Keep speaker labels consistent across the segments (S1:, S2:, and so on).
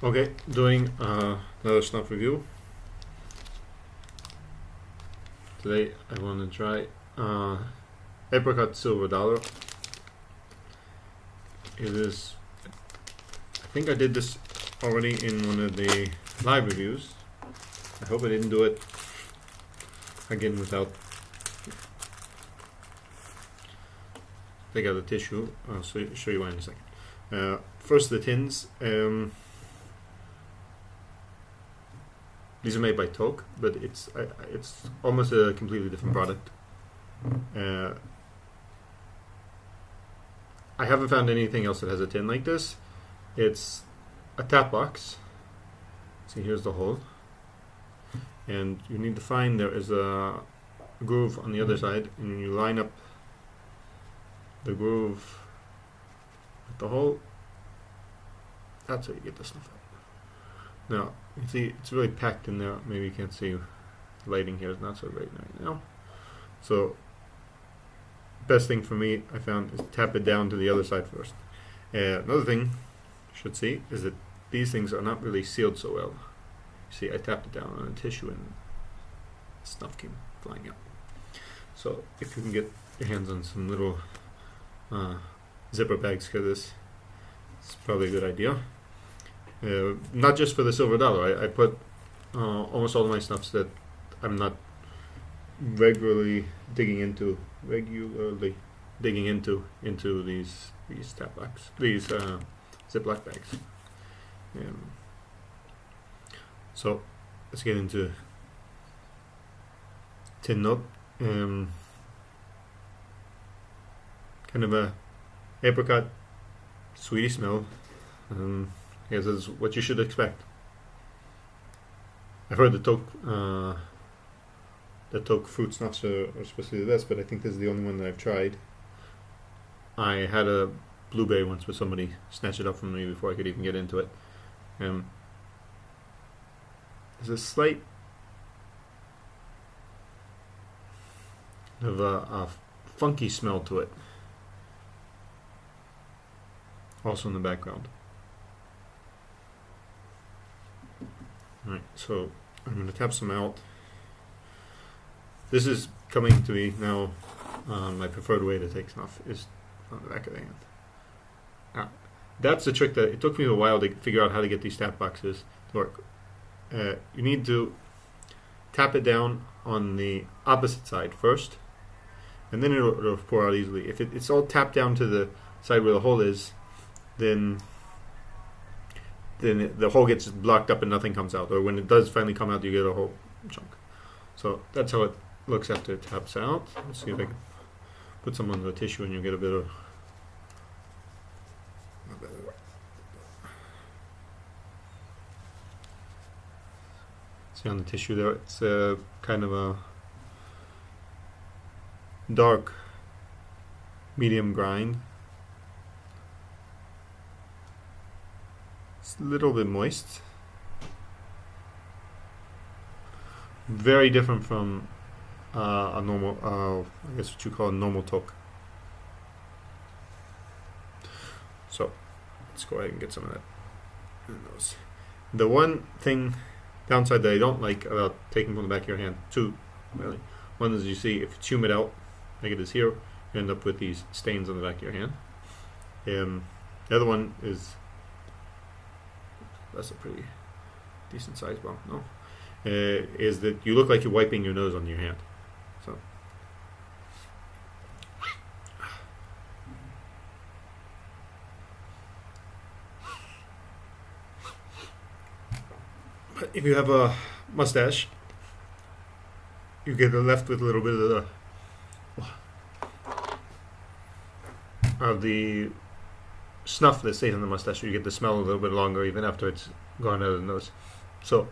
S1: Okay, doing another Snuff review. Today I want to try Apricot Silver Dollar. It is, I think I did this already in one of the live reviews. I hope I didn't do it again without. Take out the tissue. I'll show you why in a second. First, the tins. These are made by Toque, but it's almost a completely different product. I haven't found anything else that has a tin like this. It's a tap box. See, here's the hole, and you need to find there is a groove on the other side, and you line up the groove with the hole. That's how you get the stuff out. Now, you see it's really packed in there. Maybe you can't see. The lighting here is not so great right now. So, best thing for me, I found, is tap it down to the other side first. Another thing you should see is that these things are not really sealed so well. See, I tapped it down on a tissue and stuff came flying out. So, if you can get your hands on some little zipper bags for this, it's probably a good idea. Not just for the silver dollar. I put almost all of my snuffs that I'm not regularly digging into these tap bags, these Ziploc bags. So let's get into tin nut. Kind of a apricot, sweetie smell. Yes, that's what you should expect. I've heard the Toque fruit snuffs are supposed to do this, but I think this is the only one that I've tried. I had a blueberry once, but somebody snatched it up from me before I could even get into it. There's a slight of a funky smell to it, also in the background. Alright, so I'm going to tap some out. This is coming to me now. My preferred way to take snuff is on the back of the hand. Now, that's the trick that it took me a while to figure out how to get these tap boxes to work. You need to tap it down on the opposite side first, and then it'll pour out easily. If it's all tapped down to the side where the hole is, then the hole gets blocked up and nothing comes out. Or when it does finally come out, you get a whole chunk. So that's how it looks after it taps out. Let's see if I can put some on the tissue and you get a bit of. See on the tissue there, it's kind of a dark, medium grind. It's a little bit moist. Very different from a normal, I guess what you call a normal Toque. So let's go ahead and get some of that in those. The one downside that I don't like about taking from the back of your hand, two really. One is, you see, if it's humid out, like it is here, you end up with these stains on the back of your hand. The other one is, that's a pretty decent size bump, no? Is that you look like you're wiping your nose on your hand. So, but if you have a mustache, you get left with a little bit of the snuff that stays on the mustache. You get the smell a little bit longer even after it's gone out of the nose. So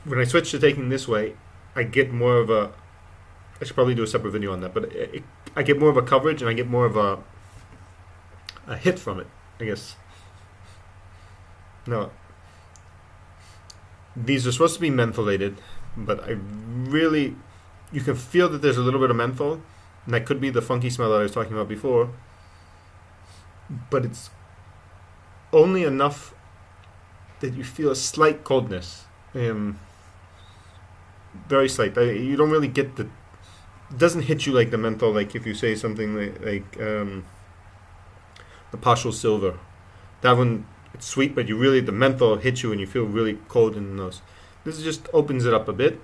S1: when I switch to taking this way, I get more of a, I should probably do a separate video on that, but I get more of a coverage and I get more of a hit from it, I guess. Now, these are supposed to be mentholated, but you can feel that there's a little bit of menthol, and that could be the funky smell that I was talking about before. but it's only enough that you feel a slight coldness. Very slight. You don't really get the. It doesn't hit you like the menthol. Like if you say something like the partial silver, that one it's sweet, but the menthol hits you and you feel really cold in the nose. This just opens it up a bit.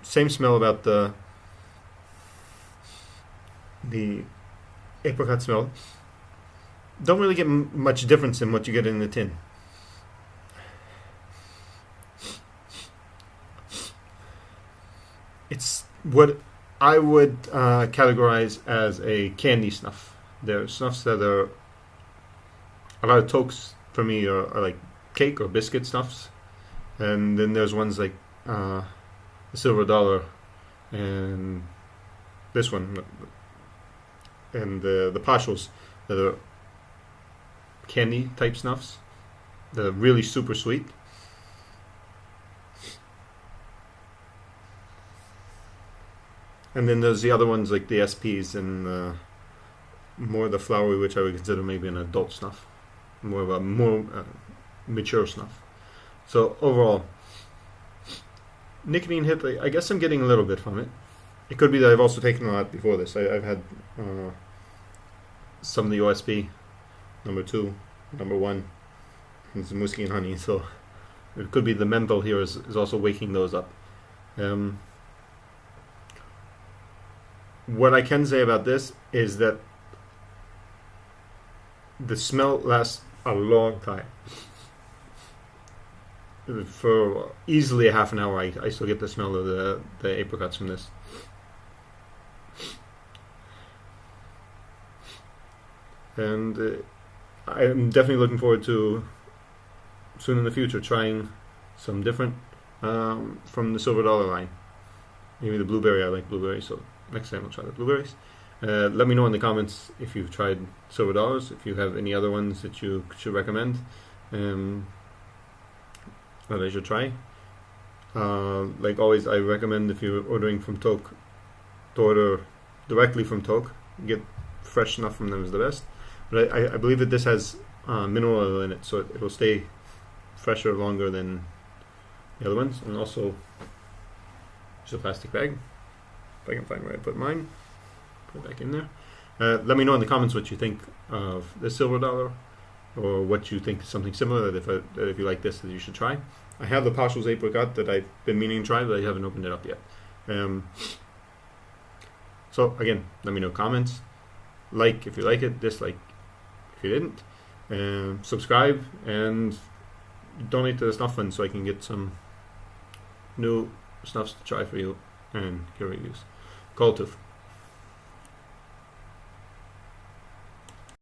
S1: Same smell about the apricot smell. Don't really get much difference in what you get in the tin. It's what I would categorize as a candy snuff. There are snuffs that are a lot of Toques for me are like cake or biscuit snuffs, and then there's ones like the Silver Dollar and this one and the partials that are candy type snuffs that are really super sweet. And then there's the other ones like the SPs and more the flowery, which I would consider maybe an adult snuff, more of a mature snuff. So overall, nicotine hit, I guess I'm getting a little bit from it. It could be that I've also taken a lot before this. I've had some of the OSB, number 2, number 1, and some whiskey and honey. So it could be the menthol here is also waking those up. What I can say about this is that the smell lasts a long time. For easily a half an hour, I still get the smell of the apricots from this. And I'm definitely looking forward to soon in the future trying some different from the Silver Dollar line. Maybe the blueberry. I like blueberries, so next time I'll try the blueberries. Let me know in the comments if you've tried Silver Dollars, if you have any other ones that you should recommend that I should try. Like always, I recommend if you're ordering from Toque to order directly from Toque. Get fresh snuff from them is the best. But I believe that this has mineral oil in it, so it will stay fresher longer than the other ones. And also, just a plastic bag. If I can find where I put mine, put it back in there. Let me know in the comments what you think of the Silver Dollar, or what you think is something similar that if you like this, that you should try. I have the partials apricot that I've been meaning to try, but I haven't opened it up yet. So again, let me know comments. Like if you like it, dislike if you didn't. Subscribe and donate to the Snuff Fund so I can get some new snuffs to try for you and your reviews. Call to.